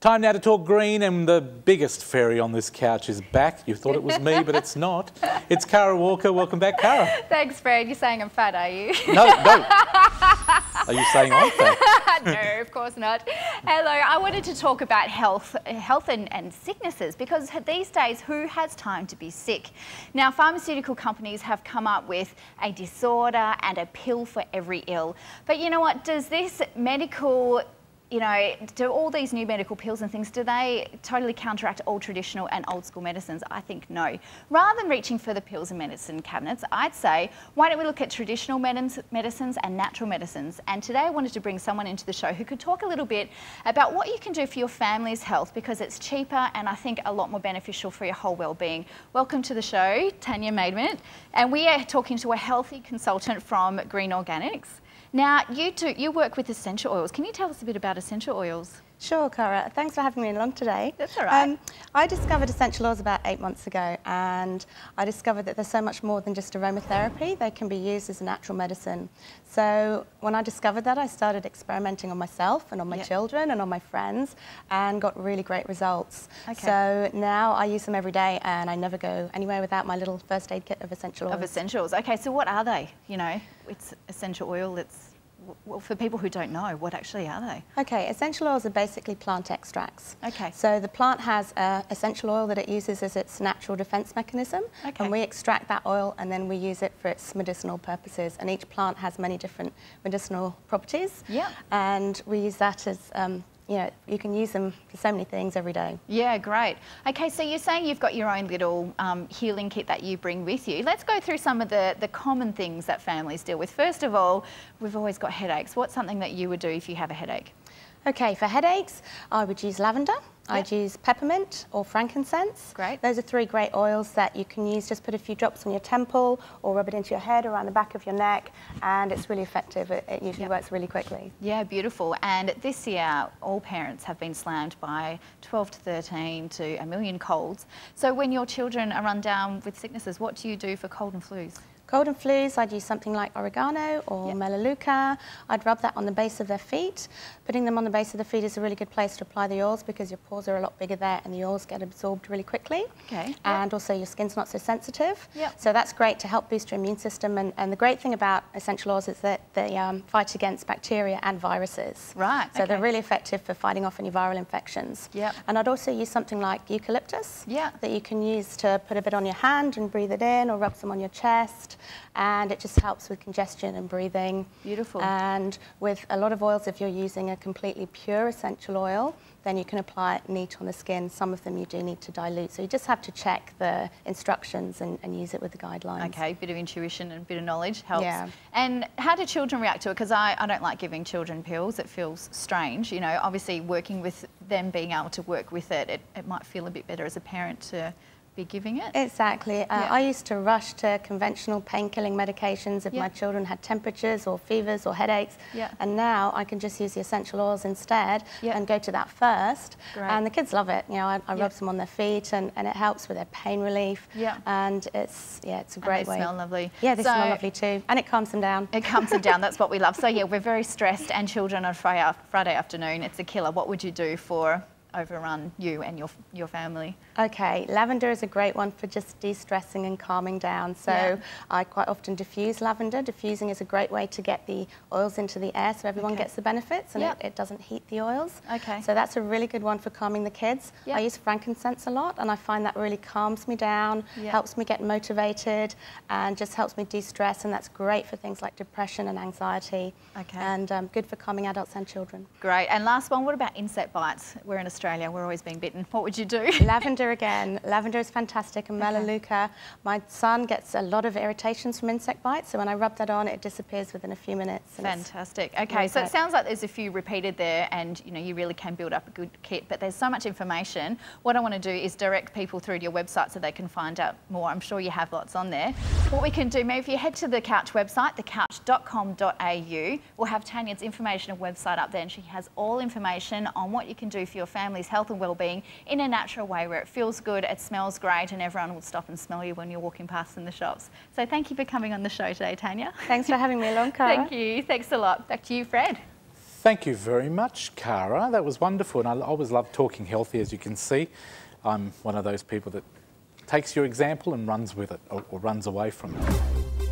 Time now to talk green, and the biggest fairy on this couch is back. You thought it was me, but it's not. It's Cara Walker. Welcome back, Cara. Thanks, Fred. You're saying I'm fat, are you? No. Are you saying I'm fat? No, of course not. Hello, I wanted to talk about health and sicknesses, because these days, who has time to be sick? Now, pharmaceutical companies have come up with a disorder and a pill for every ill. But you know what? Does this medical... do all these new medical pills and things, do they totally counteract all traditional and old school medicines? I think no. Rather than reaching for the pills and medicine cabinets, I'd say, why don't we look at traditional medicines and natural medicines? And today I wanted to bring someone into the show who could talk a little bit about what you can do for your family's health, because it's cheaper and I think a lot more beneficial for your whole well-being. Welcome to the show, Tanya Maidment. And we are talking to a healthy consultant from Green Organics. Now, you work with essential oils. Can you tell us a bit about essential oils? Sure, Cara. Thanks for having me along today. That's all right. I discovered essential oils about 8 months ago, and I discovered that there's so much more than just aromatherapy. They can be used as a natural medicine. So when I discovered that, I started experimenting on myself and on my children and on my friends, and got really great results. Okay. So now I use them every day, and I never go anywhere without my little first aid kit of essential oils. Of essentials. Okay, so what are they? You know, it's essential oil. Well, for people who don't know, what actually are they? Okay, essential oils are basically plant extracts. Okay. So the plant has essential oil that it uses as its natural defense mechanism, and we extract that oil and then we use it for its medicinal purposes. And each plant has many different medicinal properties. Yeah. And we use that as you can use them for so many things every day. Yeah, great. Okay, so you're saying you've got your own little healing kit that you bring with you. Let's go through some of the common things that families deal with. First of all, we've always got headaches. What's something that you would do if you have a headache? Okay, for headaches, I would use lavender. I'd use peppermint or frankincense. Great. Those are 3 great oils that you can use. Just put a few drops on your temple or rub it into your head, around the back of your neck, and it's really effective. It usually works really quickly. Yeah, beautiful. And this year, all parents have been slammed by 12 to 13 to a million colds. So when your children are run down with sicknesses, what do you do for cold and flus? Cold and flus, I'd use something like oregano or melaleuca. I'd rub that on the base of their feet. Putting them on the base of the feet is a really good place to apply the oils, because your pores are a lot bigger there and the oils get absorbed really quickly. Okay. And also your skin's not so sensitive. So that's great to help boost your immune system. And the great thing about essential oils is that they fight against bacteria and viruses. Right. So they're really effective for fighting off any viral infections. And I'd also use something like eucalyptus that you can use to put a bit on your hand and breathe it in, or rub some on your chest. And it just helps with congestion and breathing. Beautiful. And with a lot of oils, if you're using a completely pure essential oil, then you can apply it neat on the skin. Some of them you do need to dilute. So you just have to check the instructions and use it with the guidelines. Okay, a bit of intuition and a bit of knowledge helps. Yeah. And how do children react to it? Because I don't like giving children pills. It feels strange. You know, obviously working with them, being able to work with it, it might feel a bit better as a parent to be giving it. Exactly. I used to rush to conventional pain-killing medications if my children had temperatures or fevers or headaches. And now I can just use the essential oils instead and go to that first. Great. And the kids love it. You know, I rub some on their feet, and it helps with their pain relief. And it's a great way. They smell lovely. Yeah, they smell lovely too. And it calms them down. It calms them down. That's what we love. So yeah, we're very stressed, and children on Friday afternoon, it's a killer. What would you do for overrun you and your family? Okay, lavender is a great one for just de-stressing and calming down. So I quite often diffuse lavender. Diffusing is a great way to get the oils into the air so everyone gets the benefits, and it doesn't heat the oils. Okay. So that's a really good one for calming the kids. I use frankincense a lot, and I find that really calms me down, helps me get motivated, and just helps me de-stress, and that's great for things like depression and anxiety. Okay. And good for calming adults and children. Great. And last one, what about insect bites? We're in Australia, we're always being bitten. What would you do? Lavender again. Lavender is fantastic, and melaleuca. My son gets a lot of irritations from insect bites, so when I rub that on, it disappears within a few minutes. Fantastic. Okay, so it sounds like there's a few repeated there, and you know, you really can build up a good kit, but there's so much information. What I want to do is direct people through to your website so they can find out more. I'm sure you have lots on there. What we can do, maybe if you head to the Couch website, thecouch.com.au, we'll have Tanya's information and website up there, and she has all information on what you can do for your family's health and well-being in a natural way, where it feels good, it smells great, and everyone will stop and smell you when you're walking past in the shops. So thank you for coming on the show today, Tanya. Thanks for having me along, Cara. Thank you. Thanks a lot. Back to you, Fred. Thank you very much, Cara. That was wonderful, and I always love talking healthy, as you can see. I'm one of those people that takes your example and runs with it, or runs away from it.